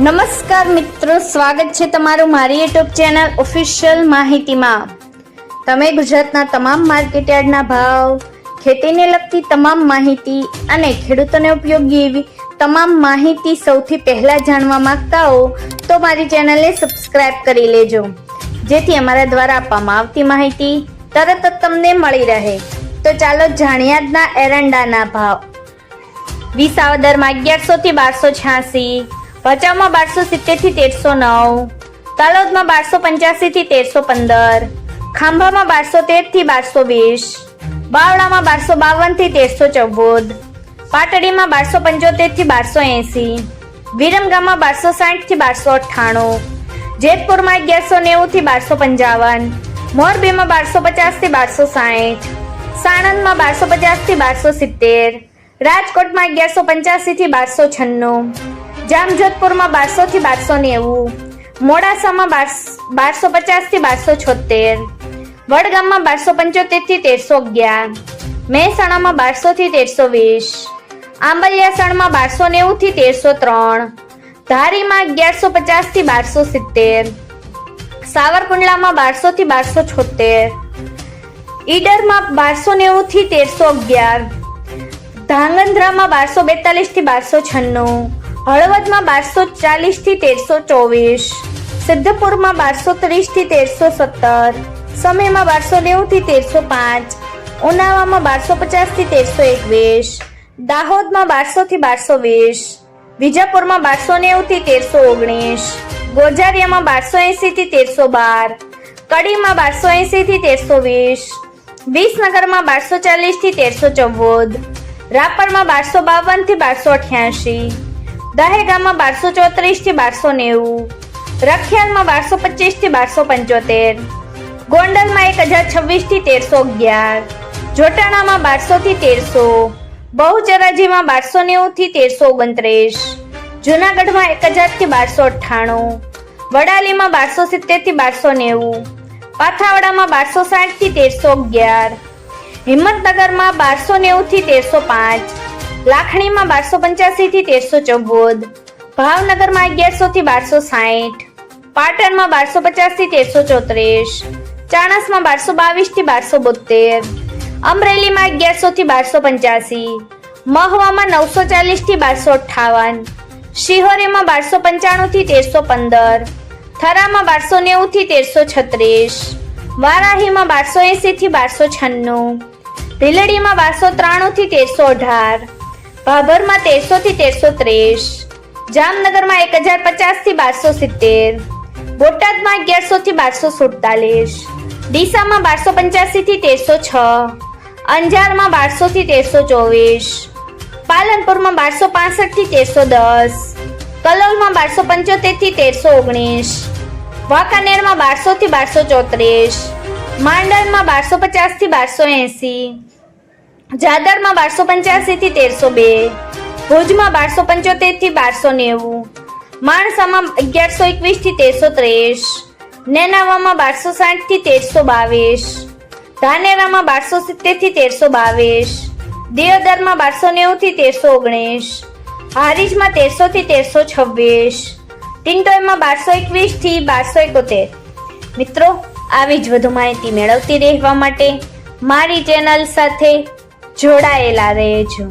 નમસ્કાર મિત્રો, સ્વાગત છે તમારું મારી યુટ્યુબ ચેનલ ઓફિશિયલ માહિતીમાં। તમે ગુજરાતના તમામ માર્કેટયાર્ડના ભાવ, ખેતીને લગતી તમામ માહિતી અને ખેડૂતોને ઉપયોગી એવી તમામ માહિતી સૌથી પહેલા જાણવા માંગતા હો તો મારી ચેનલને સબસ્ક્રાઇબ કરી લેજો, જેથી અમારા દ્વારા આપવામાં આવતી માહિતી તરત જ તમને મળી રહે। તો ચાલો જાણીએ આજના એરંડાના ભાવ। વિસાવદરમાં 1100 થી 1286, ભચાઉમાં 1270 થી 1309, તલોદમાં 1285 થી 1315, ખાંભામાં 1213 થી 1220, બાવળામાં 1252 થી 1314, પાટડીમાં 1275 થી 1280, વિરમગામમાં 1260 થી 1298, જેતપુરમાં 1190 થી 1255, મોરબીમાં 1250 થી 1260, સાણંદમાં 1250 થી 1270, રાજકોટમાં 1185 થી 1296, જામજોધપુરમાં 1200 થી 1290, મોડાસામાં 1250 થી 1276, વડગામમાં 1275 થી 1311, મહેસાણામાં 1200 થી 1320, આંબલિયાસણમાં 1290 થી 1303, ધારીમાં 1150 થી 1270, સાવરકુંડલામાં 1200 થી 1276, ઈડરમાં 1290 થી 1311, ધાંગધ્રામાં 1242 થી 1296, હળવદમાં 1240 થી 1324, સિદ્ધપુરમાં 1230 થી 1317, સમેમાં 1290 થી 1305, ઉનાવામાં 1250 થી 1321, દાહોદમાં 1200 થી 1220, વિજાપુરમાં 1290 થી 1319, ગોઝારિયામાં 1280 થી 1312, કડીમાં 1280 થી 1320, વિસનગરમાં 1240 થી 1314, રાપરમાં 1252 થી 1288, દહેગામમાં 1234 થી 1290, રખિયાલમાં 1225 થી 1275, ગોંડલમાં 1026 થી 1311, જોટાણામાં 1200 થી 1300, બહુચરાજીમાં 1290 થી 1329, જૂનાગઢમાં 1000 થી 1298, વડાલીમાં 1270 થી 1290, પાથાવડામાં 1260 થી 1311, હિંમતનગરમાં 1290 થી 1305, લાખણીમાં 1285 થી 1314, ભાવનગરમાં 1100 થી 1260, પાટણમાં 1250 થી 1334, ચાણસમાં 1222 થી 1272, અમરેલીમાં 1100 થી 1285, મહવામાં 940 થી 1258, શિહોરીમાં 1295 થી 1315, થરામાં 1290 થી 1336, વારાહીમાં 1280 થી 1296, ભીલડીમાં 1293 થી 1318, ભાભરમાં 1300 થી 1330, જામનગરમાં 1050 થી 1270, બોટાદમાં 1100 થી 1247, ડીસામાં 1285 થી 1306, અંજારમાં 1200 થી 1324, પાલનપુરમાં 1265 થી 1310, કલોલમાં 1275 થી 1319, વાંકાનેરમાં 1200 થી 1234, માંડલમાં 1250 થી 1280, જાદરમાં 1285 થી 1302, ભુજમાં 1275 થી 1290, માણસામાં 1121 થી 1330, નેનાવામાં 1260 થી 1322, ધાનેરામાં 1270 થી 1322, દિયોદરમાં 1290 થી 1319, હારીજમાં 1300 થી 1326, ટિંટોયમાં 1221 થી 1271। મિત્રો, આવી જ વધુ માહિતી મેળવતી રહેવા માટે મારી ચેનલ સાથે જોડાયેલા રહેજો।